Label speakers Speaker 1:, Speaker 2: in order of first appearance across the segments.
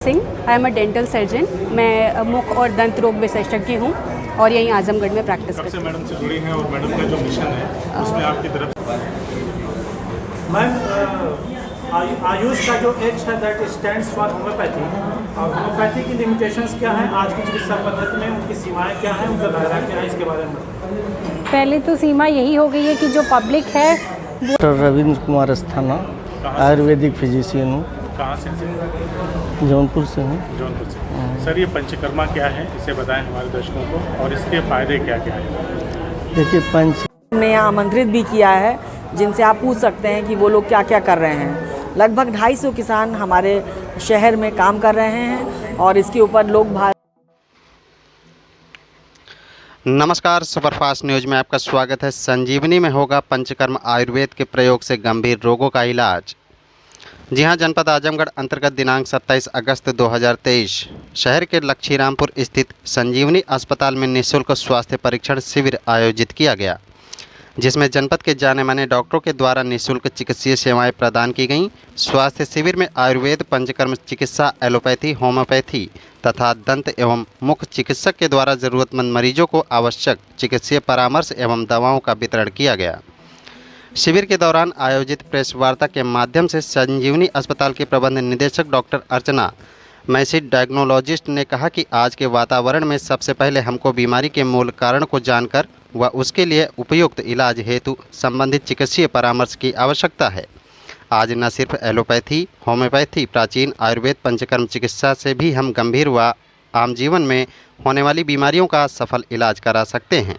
Speaker 1: Singh, I am a dental surgeon. मैं मुख और दंत रोग विशेषज्ञ हूँ और यहीं आजमगढ़ में प्रैक्टिस करती हूँ।
Speaker 2: मैडम से जुड़ी हैं और मैडम का जो मिशन है उसमें आपकी तरफ
Speaker 3: मैम आयुष का जो एच है दैट स्टैंड्स फॉर होम्योपैथी, और होम्योपैथी की लिमिटेशंस क्या हैं, आज की चिकित्सा पद्धति में उनकी सीमाएं क्या हैं, उनका दायरा क्या है, इसके बारे में
Speaker 4: पहले तो सीमा यही हो गई है कि जो पब्लिक है
Speaker 5: डॉक्टर रविंद्र कुमार अस्थाना, आयुर्वेदिक फिजिशियन हूँ।
Speaker 2: कहाँ से?
Speaker 5: जौनपुर से हूँ।
Speaker 2: जौनपुर से। सर, ये पंचकर्मा क्या है, इसे बताएं हमारे दर्शकों को, और इसके फायदे क्या क्या हैं?
Speaker 5: देखिए, पंच
Speaker 6: ने यहाँ आमंत्रित भी किया है, जिनसे आप पूछ सकते हैं कि वो लोग क्या क्या कर रहे हैं। लगभग 250 किसान हमारे शहर में काम कर रहे हैं और इसके ऊपर लोग
Speaker 7: नमस्कार, सुपरफास्ट न्यूज में आपका स्वागत है। संजीवनी में होगा पंचकर्म आयुर्वेद के प्रयोग से गंभीर रोगों का इलाज। जी हां, जनपद आजमगढ़ अंतर्गत दिनांक 27 अगस्त 2023 शहर के लक्ष्मीरामपुर स्थित संजीवनी अस्पताल में निःशुल्क स्वास्थ्य परीक्षण शिविर आयोजित किया गया, जिसमें जनपद के जाने माने डॉक्टरों के द्वारा निःशुल्क चिकित्सीय सेवाएं प्रदान की गईं। स्वास्थ्य शिविर में आयुर्वेद, पंचकर्म चिकित्सा, एलोपैथी, होम्योपैथी तथा दंत एवं मुख चिकित्सक के द्वारा ज़रूरतमंद मरीजों को आवश्यक चिकित्सीय परामर्श एवं दवाओं का वितरण किया गया। शिविर के दौरान आयोजित प्रेस वार्ता के माध्यम से संजीवनी अस्पताल के प्रबंध निदेशक डॉक्टर अर्चना मैसी डायग्नोलॉजिस्ट ने कहा कि आज के वातावरण में सबसे पहले हमको बीमारी के मूल कारण को जानकर व उसके लिए उपयुक्त इलाज हेतु संबंधित चिकित्सीय परामर्श की आवश्यकता है। आज न सिर्फ एलोपैथी, होम्योपैथी, प्राचीन आयुर्वेद, पंचकर्म चिकित्सा से भी हम गंभीर व आम जीवन में होने वाली बीमारियों का सफल इलाज करा सकते हैं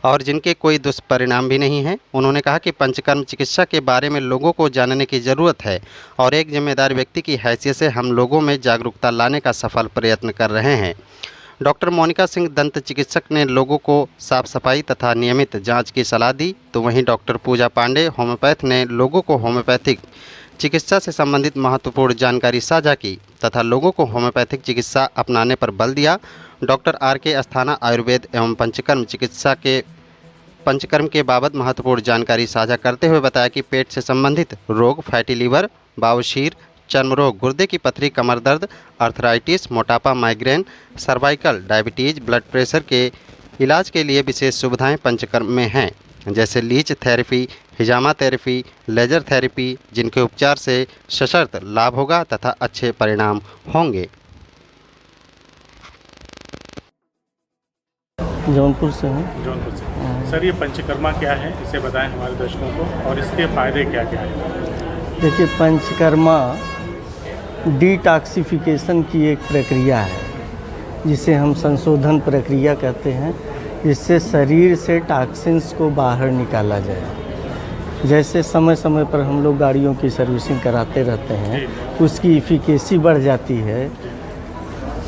Speaker 7: और जिनके कोई दुष्परिणाम भी नहीं है। उन्होंने कहा कि पंचकर्म चिकित्सा के बारे में लोगों को जानने की ज़रूरत है और एक जिम्मेदार व्यक्ति की हैसियत से हम लोगों में जागरूकता लाने का सफल प्रयत्न कर रहे हैं। डॉक्टर मोनिका सिंह दंत चिकित्सक ने लोगों को साफ सफाई तथा नियमित जांच की सलाह दी, तो वहीं डॉक्टर पूजा पांडे होम्योपैथ ने लोगों को होम्योपैथिक चिकित्सा से संबंधित महत्वपूर्ण जानकारी साझा की तथा लोगों को होम्योपैथिक चिकित्सा अपनाने पर बल दिया। Doctor R K. अस्थाना आयुर्वेद एवं पंचकर्म के बाबत महत्वपूर्ण जानकारी साझा करते हुए बताया कि पेट से संबंधित रोग, फैटी लीवर, बावशीर, चर्म रोग, गुर्दे की पथरी, कमर दर्द, अर्थराइटिस, मोटापा, migraine, cervical, diabetes, blood pressure के इलाज के लिए विशेष सुविधाएं पंचकर्म में हैं, जैसे लीच थेरेपी, हिजामा थेरेपी, लेजर थेरेपी, जिनके उपचार से सशर्त लाभ होगा तथा अच्छे परिणाम होंगे।
Speaker 5: जौनपुर से हूँ।
Speaker 2: जौनपुर से। सर, ये पंचकर्मा क्या है, इसे बताएं हमारे दर्शकों को, और इसके फायदे क्या क्या हैं?
Speaker 5: देखिए, पंचकर्मा डिटॉक्सिफिकेशन की एक प्रक्रिया है, जिसे हम संशोधन प्रक्रिया कहते हैं, जिससे शरीर से टॉक्सिन्स को बाहर निकाला जाए। जैसे समय समय पर हम लोग गाड़ियों की सर्विसिंग कराते रहते हैं, उसकी इफिकेसी बढ़ जाती है।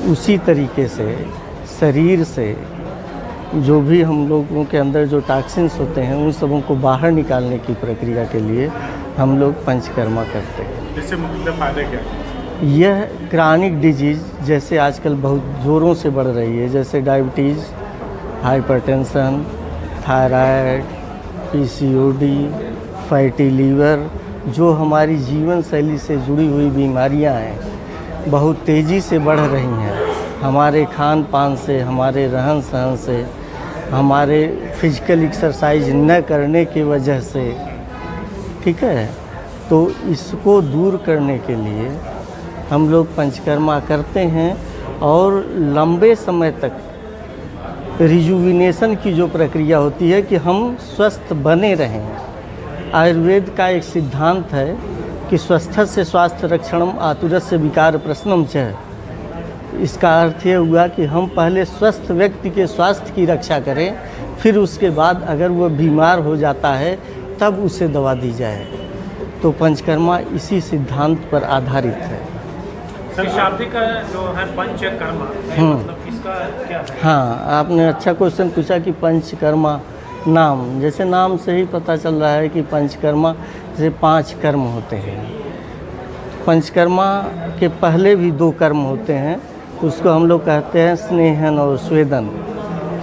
Speaker 5: उसी तरीके से शरीर से जो भी हम लोगों के अंदर जो टॉक्सिन्स होते हैं, उन सबों को बाहर निकालने की प्रक्रिया के लिए हम लोग पंचकर्मा करते हैं।
Speaker 2: इससे मुख्य फायदे क्या हैं?
Speaker 5: यह क्रॉनिक डिजीज़ जैसे आजकल बहुत ज़ोरों से बढ़ रही है, जैसे diabetes, hypertension, thyroid, PCOD, fatty liver, जो हमारी जीवन शैली से जुड़ी हुई बीमारियां हैं, बहुत तेज़ी से बढ़ रही हैं। हमारे खान पान से, हमारे रहन सहन से, हमारे फिजिकल एक्सरसाइज न करने की वजह से, ठीक है, तो इसको दूर करने के लिए हम लोग पंचकर्मा करते हैं और लंबे समय तक रिजुविनेशन की जो प्रक्रिया होती है कि हम स्वस्थ बने रहें। आयुर्वेद का एक सिद्धांत है कि स्वस्थस्य स्वास्थ्य रक्षणम आतुरस्य विकार प्रश्नम च। इसका अर्थ ये हुआ कि हम पहले स्वस्थ व्यक्ति के स्वास्थ्य की रक्षा करें, फिर उसके बाद अगर वह बीमार हो जाता है तब उसे दवा दी जाए। तो पंचकर्मा इसी सिद्धांत पर आधारित है।
Speaker 3: सर, शाब्दिक का जो है पंचकर्मा, मतलब इसका क्या है?
Speaker 5: हाँ, आपने अच्छा क्वेश्चन पूछा कि पंचकर्मा नाम, जैसे नाम से ही पता चल रहा है कि पंचकर्मा जैसे 5 कर्म होते हैं। पंचकर्मा के पहले भी 2 कर्म होते हैं, उसको हम लोग कहते हैं स्नेहन और स्वेदन।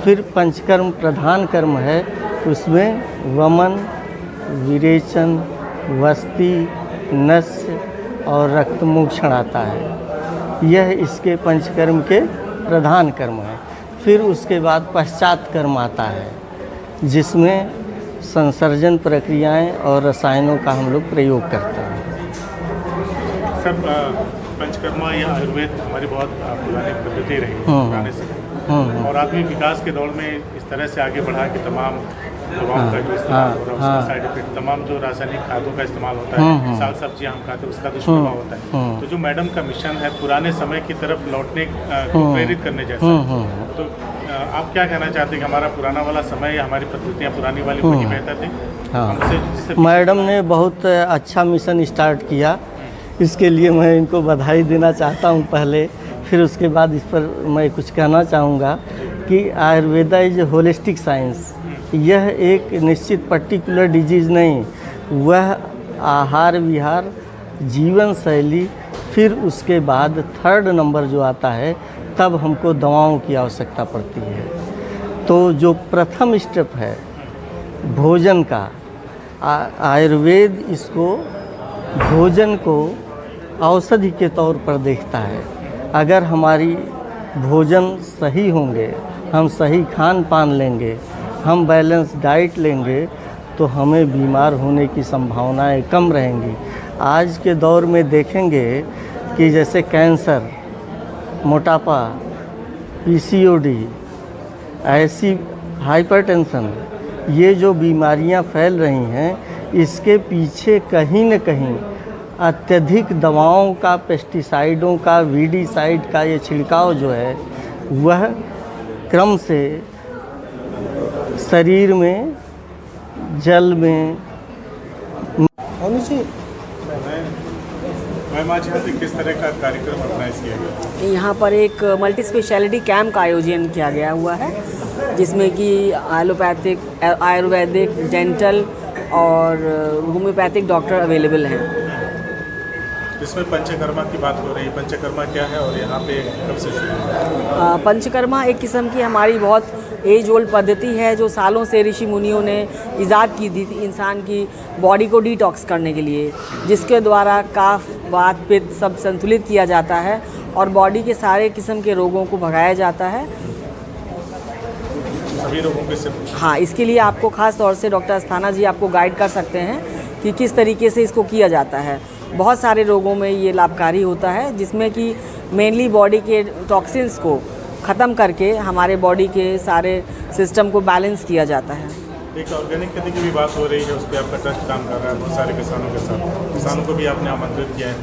Speaker 5: फिर पंचकर्म प्रधान कर्म है, उसमें वमन, विरेचन, वस्ति, नस्य, और रक्तमोक्षण आता है। यह इसके पंचकर्म के प्रधान कर्म है। फिर उसके बाद पश्चात कर्म आता है, जिसमें संसर्जन प्रक्रियाएं और रसायनों का हम लोग प्रयोग करते हैं।
Speaker 2: सब पंचकर्मा या आयुर्वेद हमारी बहुत पुरानी पद्धति रही है पुराने समय, और आदमी विकास के दौर में इस तरह से आगे बढ़ा कि तमाम दवाओं का जो इस्तेमाल हो रहा है, उसका साइड इफेक्ट, तमाम जो रासायनिक खादों का इस्तेमाल होता है, साग सब्जियां हम खाते हैं, उसका दुष्प्रभाव होता है। तो जो मैडम का मिशन है पुराने समय की तरफ लौटने को प्रेरित करने जैसा, तो आप क्या कहना चाहते हैं कि हमारा पुराना वाला समय या हमारी पद्धतियाँ पुरानी वाली वही बेहतर थी?
Speaker 5: मैडम ने बहुत अच्छा मिशन स्टार्ट किया, इसके लिए मैं इनको बधाई देना चाहता हूँ पहले। फिर उसके बाद इस पर मैं कुछ कहना चाहूँगा कि आयुर्वेदा इज होलिस्टिक साइंस। यह एक निश्चित पर्टिकुलर डिजीज़ नहीं, वह आहार विहार, जीवन शैली, फिर उसके बाद थर्ड नंबर जो आता है तब हमको दवाओं की आवश्यकता पड़ती है। तो जो प्रथम स्टेप है भोजन का, आयुर्वेद इसको भोजन को औषधि के तौर पर देखता है। अगर हमारी भोजन सही होंगे, हम सही खान पान लेंगे, हम बैलेंस डाइट लेंगे, तो हमें बीमार होने की संभावनाएं कम रहेंगी। आज के दौर में देखेंगे कि जैसे कैंसर, मोटापा, पीसीओडी, ऐसी हाइपरटेंशन, ये जो बीमारियां फैल रही हैं, इसके पीछे कहीं न कहीं अत्यधिक दवाओं का, पेस्टिसाइडों का, वीडीसाइड का ये छिड़काव जो है वह क्रम से शरीर में, जल में होनी चाहिए।
Speaker 2: मैम आज यहाँ पे किस तरह का कार्यक्रम ऑर्गेनाइज किया गया?
Speaker 6: यहाँ पर एक मल्टी स्पेशलिटी कैंप का आयोजन किया गया हुआ है, जिसमें कि एलोपैथिक, आयुर्वेदिक, डेंटल और होम्योपैथिक डॉक्टर अवेलेबल हैं।
Speaker 2: इसमें पंचकर्मा की बात हो रही है। पंचकर्मा क्या है और यहाँ पे कब से शुरू हुआ?
Speaker 6: पंचकर्मा एक किस्म की हमारी बहुत एज ओल्ड पद्धति है, जो सालों से ऋषि मुनियों ने ईजाद की दी थी इंसान की बॉडी को डिटॉक्स करने के लिए, जिसके द्वारा काफ, वात, पित्त सब संतुलित किया जाता है और बॉडी के सारे किस्म के रोगों को भगाया जाता है।
Speaker 2: सभी रोगों के सिर्फ?
Speaker 6: हाँ, इसके लिए आपको ख़ास तौर से डॉक्टर अस्थाना जी आपको गाइड कर सकते हैं कि किस तरीके से इसको किया जाता है। बहुत सारे रोगों में ये लाभकारी होता है, जिसमें कि मेनली बॉडी के टॉक्सिन्स को ख़त्म करके हमारे बॉडी के सारे सिस्टम को बैलेंस किया जाता है।
Speaker 2: एक ऑर्गेनिक खेती की भी बात हो रही है, उस पर आपका ट्रस्ट काम कर रहा है बहुत सारे किसानों के साथ, किसानों को भी आपने आमंत्रित किया है,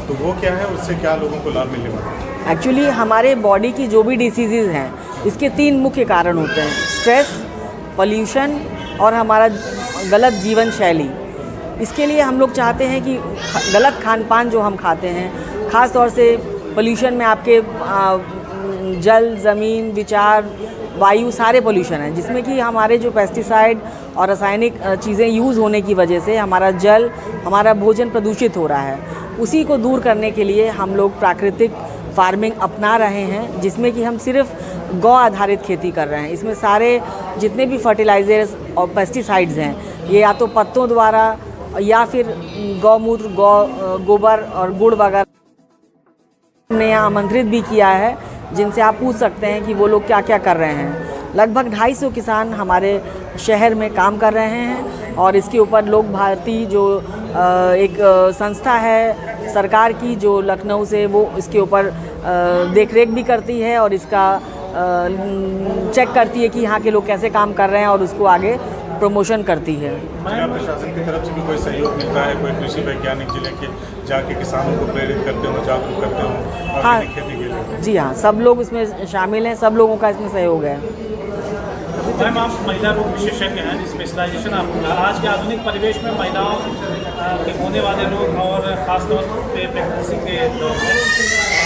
Speaker 2: तो वो क्या है, उससे क्या लोगों को लाभ मिलने वाला है?
Speaker 6: एक्चुअली हमारे बॉडी की जो भी डिसीज़ हैं, इसके 3 मुख्य कारण होते हैं: स्ट्रेस, पोल्यूशन और हमारा गलत जीवन शैली। इसके लिए हम लोग चाहते हैं कि गलत खान पान जो हम खाते हैं, ख़ास तौर से पोल्यूशन में आपके जल, ज़मीन, विचार, वायु, सारे पोल्यूशन हैं, जिसमें कि हमारे जो पेस्टिसाइड और रासायनिक चीज़ें यूज़ होने की वजह से हमारा जल, हमारा भोजन प्रदूषित हो रहा है। उसी को दूर करने के लिए हम लोग प्राकृतिक फार्मिंग अपना रहे हैं, जिसमें कि हम सिर्फ गौ आधारित खेती कर रहे हैं। इसमें सारे जितने भी फर्टिलाइजर्स और पेस्टिसाइड्स हैं, ये या तो पत्तों द्वारा या फिर गौमूत्र, गोबर और गुड़ वगैरह हमने यहाँ आमंत्रित भी किया है, जिनसे आप पूछ सकते हैं कि वो लोग क्या क्या कर रहे हैं। लगभग 250 किसान हमारे शहर में काम कर रहे हैं और इसके ऊपर लोक भारती जो एक संस्था है सरकार की, जो लखनऊ से, वो इसके ऊपर देखरेख भी करती है और इसका चेक करती है कि यहाँ के लोग कैसे काम कर रहे हैं और उसको आगे प्रमोशन करती है।
Speaker 2: जिला प्रशासन की तरफ से भी कोई सहयोग मिलता है? कोई कृषि वैज्ञानिक जिले के जाके किसानों को प्रेरित करते हो, जागरूक करते हो ऑर्गेनिक खेती के लिए?
Speaker 6: जी हाँ, सब लोग इसमें शामिल हैं, सब लोगों का इसमें सहयोग है।
Speaker 3: मैम, आप महिला रोग विशेषज्ञ हैं, स्पेशलाइजेशन आपका। आज के आधुनिक परिवेश में महिलाओं के होने वाले रोग और ख़ासतौर पे प्रेगनेंसी के दौर में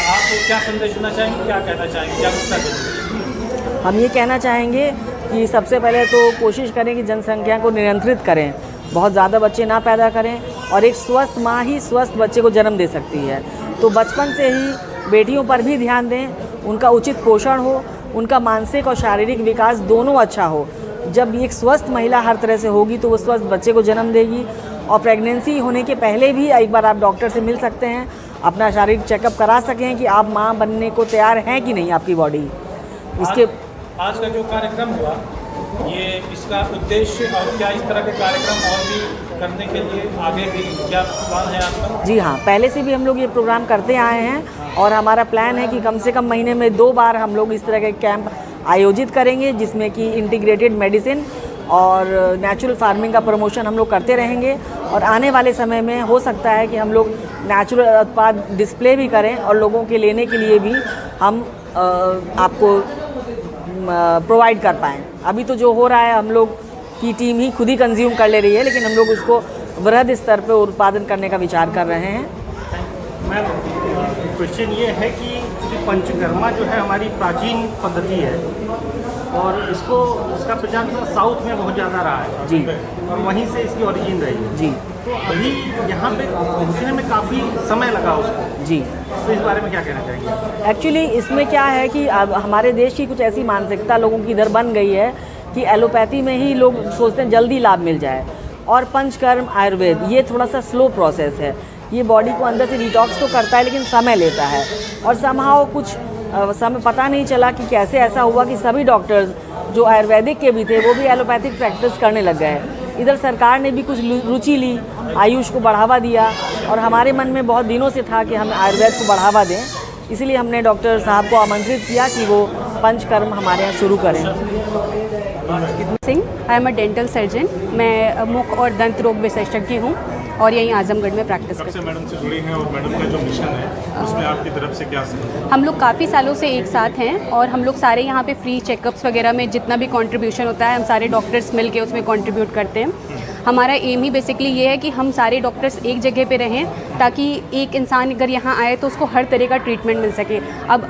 Speaker 3: आप क्या संदेश देना चाहेंगे, क्या कहना चाहेंगे, जागरूकता के लिए?
Speaker 6: हम ये कहना चाहेंगे कि सबसे पहले तो कोशिश करें कि जनसंख्या को नियंत्रित करें, बहुत ज़्यादा बच्चे ना पैदा करें, और एक स्वस्थ माँ ही स्वस्थ बच्चे को जन्म दे सकती है। तो बचपन से ही बेटियों पर भी ध्यान दें, उनका उचित पोषण हो, उनका मानसिक और शारीरिक विकास दोनों अच्छा हो। जब एक स्वस्थ महिला हर तरह से होगी तो वो स्वस्थ बच्चे को जन्म देगी और प्रेगनेंसी होने के पहले भी एक बार आप डॉक्टर से मिल सकते हैं, अपना शारीरिक चेकअप करा सकें कि आप माँ बनने को तैयार हैं कि नहीं आपकी बॉडी। इसके
Speaker 3: आज का जो कार्यक्रम हुआ, ये इसका उद्देश्य और क्या इस तरह के कार्यक्रम और भी करने के लिए आगे भी क्या प्लान है आपका?
Speaker 6: जी हाँ, पहले से भी हम लोग ये प्रोग्राम करते आए हैं और हमारा प्लान है कि कम से कम महीने में 2 बार हम लोग इस तरह के कैंप आयोजित करेंगे, जिसमें कि इंटीग्रेटेड मेडिसिन और नेचुरल फार्मिंग का प्रमोशन हम लोग करते रहेंगे। और आने वाले समय में हो सकता है कि हम लोग नेचुरल उत्पाद डिस्प्ले भी करें और लोगों के लेने के लिए भी हम आपको प्रोवाइड कर पाएँ। अभी तो जो हो रहा है हम लोग की टीम ही खुद ही कंज्यूम कर ले रही है, लेकिन हम लोग उसको वृहद स्तर पर उत्पादन करने का विचार कर रहे हैं।
Speaker 8: मैम, क्वेश्चन ये है कि पंचकर्मा जो है हमारी प्राचीन पद्धति है और इसका प्रचार साउथ में बहुत ज़्यादा रहा है
Speaker 6: जी,
Speaker 8: और वहीं से इसकी ओरिजिन रही है
Speaker 6: जी।
Speaker 8: तो अभी यहाँ पे पहुँचने में काफ़ी समय लगा उसको
Speaker 6: जी,
Speaker 8: तो इस बारे में क्या कहना चाहेंगे?
Speaker 6: एक्चुअली इसमें क्या है कि अब हमारे देश की कुछ ऐसी मानसिकता लोगों की इधर बन गई है कि एलोपैथी में ही लोग सोचते हैं जल्दी लाभ मिल जाए, और पंचकर्म आयुर्वेद ये थोड़ा सा स्लो प्रोसेस है। ये बॉडी को अंदर से डिटॉक्स तो करता है लेकिन समय लेता है, और समहाउ कुछ समय पता नहीं चला कि कैसे ऐसा हुआ कि सभी डॉक्टर्स जो आयुर्वेदिक के भी थे वो भी एलोपैथिक प्रैक्टिस करने लग गए। इधर सरकार ने भी कुछ रुचि ली, आयुष को बढ़ावा दिया, और हमारे मन में बहुत दिनों से था कि हम आयुर्वेद को बढ़ावा दें, इसलिए हमने डॉक्टर साहब को आमंत्रित किया कि वो पंचकर्म हमारे यहाँ शुरू करें।
Speaker 1: Singh, I am a dental surgeon. मैं मुख और दंत रोग विशेषज्ञ हूँ और यहीं आजमगढ़ में प्रैक्टिस करती हूँ।
Speaker 2: मैडम से जुड़ी हैं और मैडम का जो मिशन है उसमें आपकी तरफ से क्या सहयोग?
Speaker 1: हम लोग काफ़ी सालों से एक साथ हैं और हम लोग सारे यहाँ पे फ्री चेकअप्स वगैरह में जितना भी कंट्रीब्यूशन होता है हम सारे डॉक्टर्स मिल के उसमें कंट्रीब्यूट करते हैं। हमारा एम ही बेसिकली ये है कि हम सारे डॉक्टर्स एक जगह पे रहें ताकि एक इंसान अगर यहाँ आए तो उसको हर तरह का ट्रीटमेंट मिल सके। अब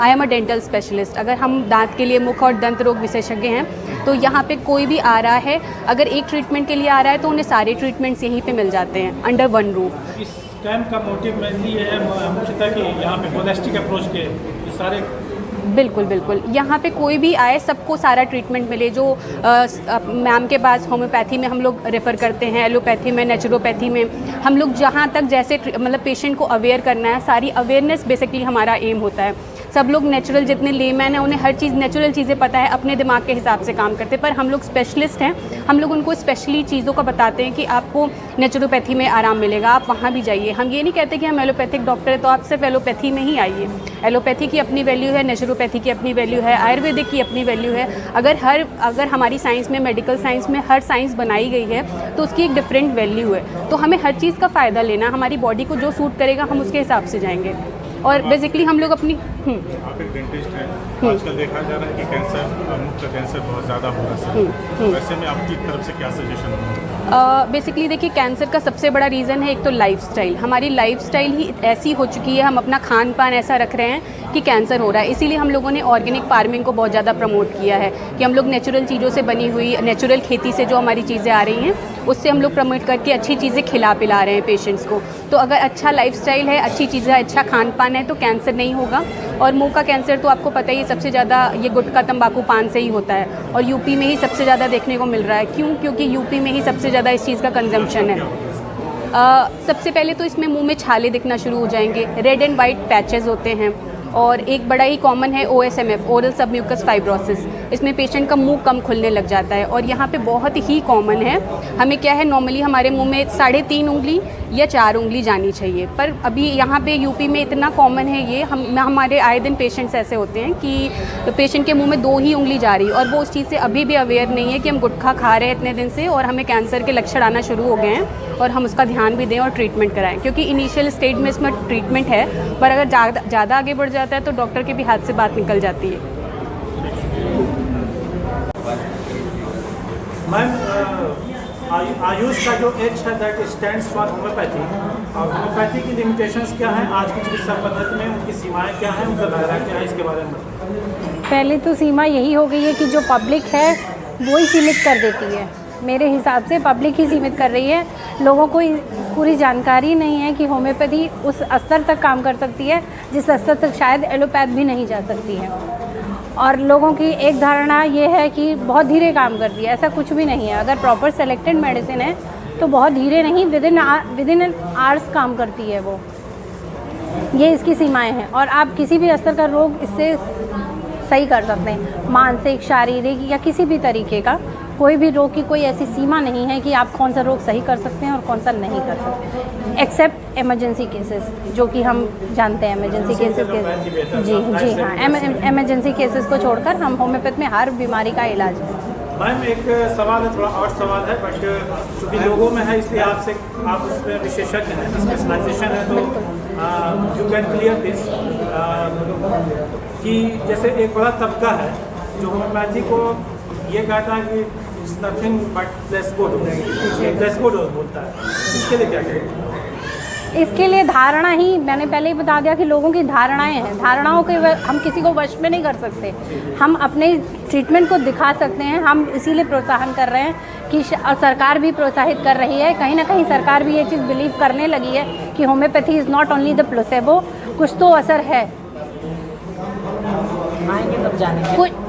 Speaker 1: I am a dental specialist, अगर हम दांत के लिए मुख और दंत रोग विशेषज्ञ हैं तो यहाँ पे कोई भी आ रहा है, अगर एक ट्रीटमेंट के लिए आ रहा है तो उन्हें सारे ट्रीटमेंट्स यहीं पे मिल जाते हैं अंडर वन रूफ।
Speaker 3: इस कैंप का मोटिव मेनली ये है मुख्यतः कि यहाँ पे होलिस्टिक अप्रोच के सारे
Speaker 1: बिल्कुल बिल्कुल, यहाँ पे कोई भी आए सबको सारा ट्रीटमेंट मिले। जो मैम के पास होम्योपैथी में हम लोग रेफ़र करते हैं, एलोपैथी में, नेचुरोपैथी में, हम लोग जहाँ तक जैसे मतलब पेशेंट को अवेयर करना है, सारी अवेयरनेस बेसिकली हमारा एम होता है। सब लोग नेचुरल जितने लेमैन हैं उन्हें हर चीज़ नेचुरल चीज़ें पता है, अपने दिमाग के हिसाब से काम करते हैं, पर हम लोग स्पेशलिस्ट हैं, हम लोग उनको स्पेशली चीज़ों का बताते हैं कि आपको नेचुरोपैथी में आराम मिलेगा, आप वहाँ भी जाइए। हम ये नहीं कहते कि हम एलोपैथिक डॉक्टर हैं तो आप सिर्फ एलोपैथी में ही आइए। एलोपैथी की अपनी वैल्यू है, नेचुरोपैथी की अपनी वैल्यू है, आयुर्वेदिक की अपनी वैल्यू है। अगर हमारी साइंस में, मेडिकल साइंस में हर साइंस बनाई गई है तो उसकी एक डिफरेंट वैल्यू है। तो हमें हर चीज़ का फ़ायदा लेना, हमारी बॉडी को जो सूट करेगा हम उसके हिसाब से जाएंगे। और बेसिकली हम लोग अपनी
Speaker 2: आप एक डेंटिस्ट हैं, आजकल देखा जा रहा है कि कैंसर, मुख का कैंसर बहुत ज़्यादा हो रहा है, वैसे में आपकी तरफ से क्या सजेशन होगा?
Speaker 1: बेसिकली देखिए, कैंसर का सबसे बड़ा रीज़न है एक तो लाइफस्टाइल। हमारी लाइफस्टाइल ही ऐसी हो चुकी है, हम अपना खान पान ऐसा रख रहे हैं कि कैंसर हो रहा है। इसीलिए हम लोगों ने ऑर्गेनिक फार्मिंग को बहुत ज़्यादा प्रमोट किया है कि हम लोग नेचुरल चीज़ों से बनी हुई, नेचुरल खेती से जो हमारी चीज़ें आ रही हैं उससे हम लोग प्रमोट करके अच्छी चीज़ें खिला पिला रहे हैं पेशेंट्स को। तो अगर अच्छा लाइफस्टाइल है, अच्छी चीज़ें, अच्छा खान पान है तो कैंसर नहीं होगा। और मुंह का कैंसर तो आपको पता ही है, सबसे ज़्यादा ये गुटखा, तंबाकू, पान से ही होता है, और यूपी में ही सबसे ज़्यादा देखने को मिल रहा है। क्यों? क्योंकि यूपी में ही सबसे ज़्यादा इस चीज़ का कंजम्पशन है। सबसे पहले तो इसमें मुंह में छाले दिखना शुरू हो जाएंगे, रेड एंड वाइट पैचेस होते हैं, और एक बड़ा ही कॉमन है OSMF, ओरल सबम्यूकस फाइब्रोसिस। इसमें पेशेंट का मुंह कम खुलने लग जाता है, और यहाँ पे बहुत ही कॉमन है। हमें क्या है, नॉर्मली हमारे मुंह में 3.5 उंगली या 4 उंगली जानी चाहिए, पर अभी यहाँ पे यूपी में इतना कॉमन है ये। हमारे आए दिन पेशेंट्स ऐसे होते हैं कि पेशेंट के मुंह में 2 ही उंगली जा रही, और वो उस चीज़ से अभी भी अवेयर नहीं है कि हम गुटखा खा रहे हैं इतने दिन से और हमें कैंसर के लक्षण आना शुरू हो गए हैं, और हम उसका ध्यान भी दें और ट्रीटमेंट कराएं। क्योंकि इनिशियल स्टेज में इसमें ट्रीटमेंट है, पर अगर ज़्यादा आगे बढ़ जाता है तो डॉक्टर के भी हाथ से बात निकल जाती है।
Speaker 3: मैम, आयुष का जो H है दैट स्टैंड्स फॉर होम्योपैथी, और होम्योपैथी की लिमिटेशंस क्या हैं आज की चिकित्सा पद्धति में, उनकी सीमाएं क्या हैं, उनका दायरा क्या है, इसके बारे में बताएं।
Speaker 4: पहले तो सीमा यही हो गई है कि जो पब्लिक है वो ही सीमित कर देती है। मेरे हिसाब से पब्लिक ही सीमित कर रही है। लोगों को पूरी जानकारी नहीं है कि होम्योपैथी उस स्तर तक काम कर सकती है जिस स्तर तक शायद एलोपैथ भी नहीं जा सकती है। और लोगों की एक धारणा ये है कि बहुत धीरे काम करती है, ऐसा कुछ भी नहीं है। अगर प्रॉपर सेलेक्टेड मेडिसिन है तो बहुत धीरे नहीं, विद इन आवर्स काम करती है वो। ये इसकी सीमाएं हैं और आप किसी भी स्तर का रोग इससे सही कर सकते हैं, मानसिक, शारीरिक या किसी भी तरीके का। कोई भी रोग की कोई ऐसी सीमा नहीं है कि आप कौन सा रोग सही कर सकते हैं और कौन सा नहीं कर सकते, एक्सेप्ट इमरजेंसी केसेस, जो कि हम जानते हैं इमरजेंसी केसेस के। जी हाँ, इमरजेंसी केसेस को छोड़कर हम होम्योपैथ में हर बीमारी का इलाज है।
Speaker 3: मैम एक सवाल है, थोड़ा और सवाल है, बट चूँकि लोगों में है इसलिए आपसे, आप उसमें विशेषज्ञ हैं, स्पेशलाइजेशन है, तो यू कैन क्लियर दिस कि जैसे एक बड़ा तबका है जो होम्योपैथी को ये कहता है कि it's nothing but placebo dose बोलता है, इसके लिए क्या कहेंगे?
Speaker 4: इसके लिए धारणा ही, मैंने पहले ही बता दिया कि लोगों की धारणाएं हैं, धारणाओं के हम किसी को वश में नहीं कर सकते। हम अपने ट्रीटमेंट को दिखा सकते हैं, हम इसीलिए प्रोत्साहन कर रहे हैं कि और सरकार भी प्रोत्साहित कर रही है। कहीं ना कहीं सरकार भी ये चीज़ बिलीव करने लगी है कि homeopathy is not only the placebo, कुछ तो असर है।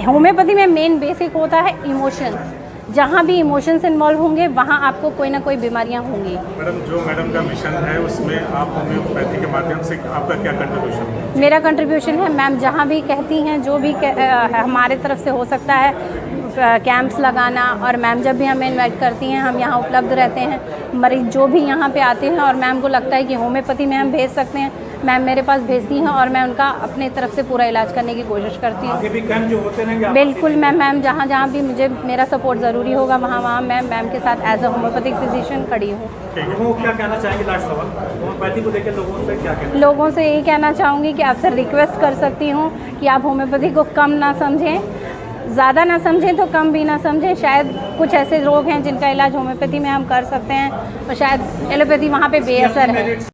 Speaker 4: होम्योपैथी में मेन बेसिक होता है इमोशंस, जहाँ भी इमोशंस इन्वॉल्व होंगे वहाँ आपको कोई ना कोई बीमारियाँ होंगी।
Speaker 2: मैडम, जो मैडम का मिशन है उसमें आप होम्योपैथी के माध्यम से आपका क्या कंट्रीब्यूशन है?
Speaker 4: मेरा कंट्रीब्यूशन है, मैम जहाँ भी कहती हैं, जो भी हमारे तरफ से हो सकता है, कैंप्स लगाना, और मैम जब भी हमें इनवाइट करती हैं हम यहाँ उपलब्ध रहते हैं। मरीज जो भी यहाँ पे आते हैं और मैम को लगता है कि होम्योपैथी में हम भेज सकते हैं, मैम मेरे पास भेजती हैं और मैं उनका अपने तरफ से पूरा इलाज करने की कोशिश करती हूँ।
Speaker 3: आगे भी कैंप जो होते रहेंगे?
Speaker 4: बिल्कुल मैम जहाँ जहाँ भी मुझे मेरा सपोर्ट ज़रूरी होगा वहाँ मैं मैम के साथ एज अ होम्योपैथिक फिजिशियन खड़ी हूँ।
Speaker 3: लोगों को क्या कहना चाहेंगे? लास्ट सवाल, होम्योपैथी को लेकर लोगों से क्या कहना?
Speaker 4: लोगों से यही कहना चाहूँगी कि आपसे रिक्वेस्ट कर सकती हूँ कि आप होम्योपैथी को कम ना समझें, ज़्यादा ना समझें तो कम भी ना समझें। शायद कुछ ऐसे रोग हैं जिनका इलाज होम्योपैथी में हम कर सकते हैं और शायद एलोपैथी वहाँ पे बेअसर है।